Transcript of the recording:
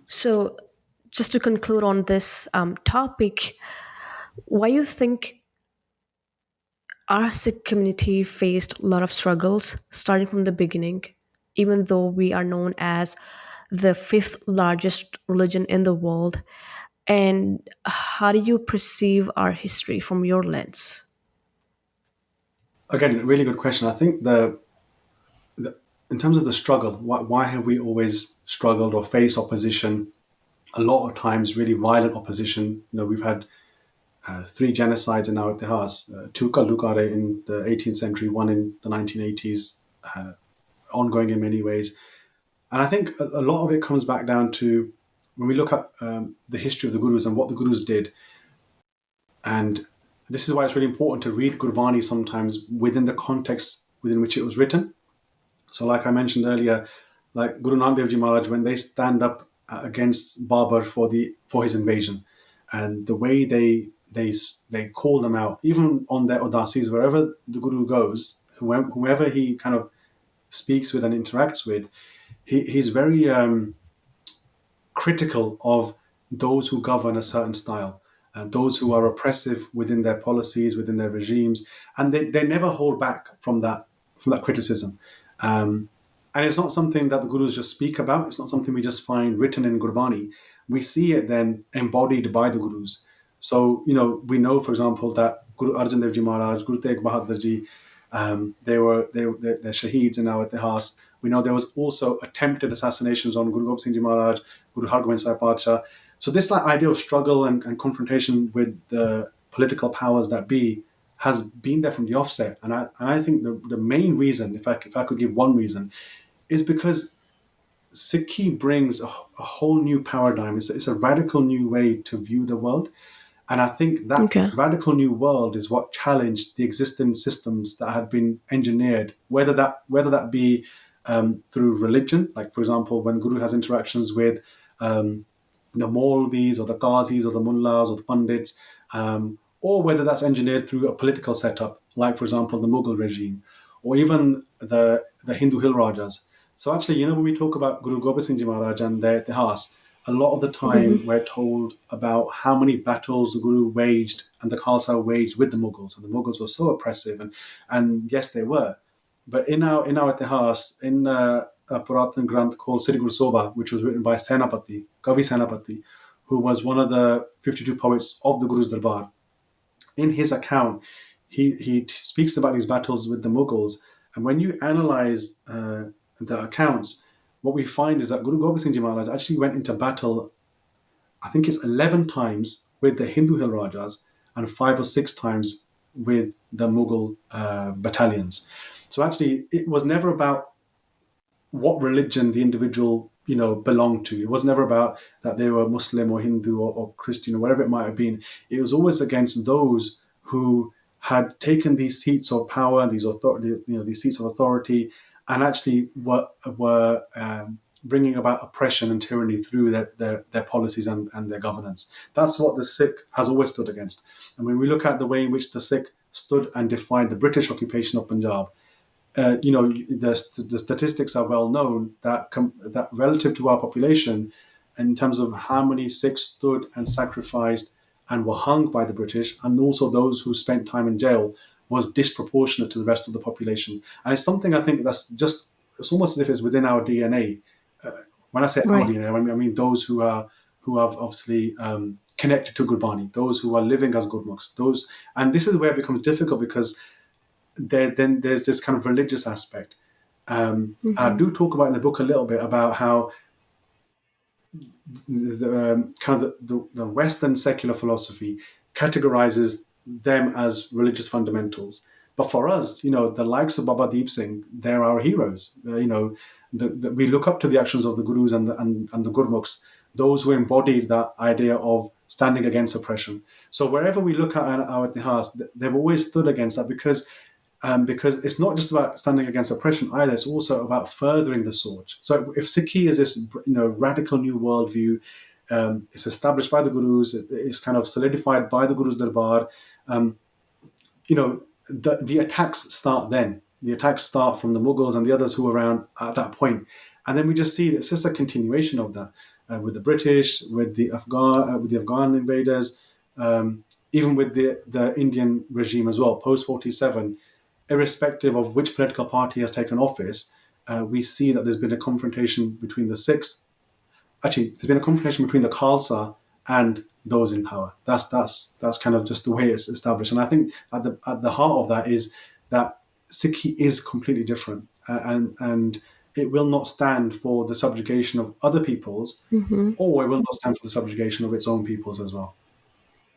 So, just to conclude on this topic, why you think our Sikh community faced a lot of struggles starting from the beginning, even though we are known as the fifth largest religion in the world? And how do you perceive our history from your lens? Again, really good question. I think the in terms of the struggle, why have we always struggled or faced opposition? A lot of times, really violent opposition. We've had three genocides in our Itihas, two Kalukare in the 18th century, one in the 1980s, ongoing in many ways. And I think a lot of it comes back down to when we look at the history of the Gurus and what the Gurus did. And this is why it's really important to read Gurbani sometimes within the context within which it was written. So, like I mentioned earlier, like Guru Nanak Dev Ji Maharaj, when they stand up against Babur for his invasion, and the way they call them out, even on their udasis, wherever the Guru goes, whoever he kind of speaks with and interacts with, he's very critical of those who govern a certain style, those who are oppressive within their policies, within their regimes, and they never hold back from that criticism. And it's not something that the gurus just speak about. It's not something we just find written in Gurbani. We see it then embodied by the gurus. So, we know, for example, that Guru Arjan Dev Ji Maharaj, Guru Tegh Bahadur Ji, they're shaheeds in our itihas. We know there was also attempted assassinations on Guru Gobind Singh Ji Maharaj, Guru Hargobind Sahib Padsha. So this idea of struggle and confrontation with the political powers that be has been there from the offset. And I think the main reason, if I could give one reason, is because Sikhi brings a whole new paradigm. It's a radical new way to view the world. And I think that Okay. radical new world is what challenged the existing systems that had been engineered, whether that be through religion, like for example, when Guru has interactions with the Maulvis or the Qazis or the Mullahs or the Pandits, or whether that's engineered through a political setup, like for example the Mughal regime, or even the Hindu hill rajas. So actually, when we talk about Guru Gobind Singh Ji Maharaj and their itihas, a lot of the time we're told about how many battles the Guru waged and the Khalsa waged with the Mughals, and the Mughals were so oppressive, and yes, they were. But in our itihas, in a Puratan Granth called Sri Guru Soba, which was written by Senapati, Kavi Senapati, who was one of the 52 poets of the Guru's Darbar. In his account, he speaks about these battles with the Mughals, and when you analyze the accounts, what we find is that Guru Gobind Singh Ji Maharaj actually went into battle, I think it's 11 times with the Hindu hill rajas and 5 or 6 times with the Mughal battalions. So actually, it was never about what religion the individual belonged to. It was never about that they were Muslim or Hindu or Christian or whatever it might have been. It was always against those who had taken these seats of power, these seats of authority, and actually were bringing about oppression and tyranny through their policies and their governance. That's what the Sikh has always stood against. And when we look at the way in which the Sikh stood and defined the British occupation of Punjab, the statistics are well known that relative to our population, in terms of how many Sikhs stood and sacrificed and were hung by the British, and also those who spent time in jail, was disproportionate to the rest of the population. And it's something I think it's almost as if it's within our DNA. When I say our Right. DNA, I mean those who have obviously connected to Gurbani, those who are living as Gurmukhs, and this is where it becomes difficult because then there's this kind of religious aspect. I do talk about in the book a little bit about how the Western secular philosophy categorizes them as religious fundamentals. But for us, the likes of Baba Deep Singh, they're our heroes. We look up to the actions of the gurus and the gurmukhs, those who embodied that idea of standing against oppression. So wherever we look at our itihas, they've always stood against that because it's not just about standing against oppression either. It's also about furthering the Soch. So if Sikhi is this radical new worldview, it's established by the gurus, it's kind of solidified by the Guru's Darbar. The attacks start then. The attacks start from the Mughals and the others who were around at that point. And then we just see it's just a continuation of that. with the British, with the Afghan invaders, even with the Indian regime as well, post 47. Irrespective of which political party has taken office, we see that there's been a confrontation between the Sikhs. Actually, there's been a confrontation between the Khalsa and those in power. That's kind of just the way it's established. And I think at the heart of that is that Sikhi is completely different, and it will not stand for the subjugation of other peoples, Mm-hmm. or it will not stand for the subjugation of its own peoples as well.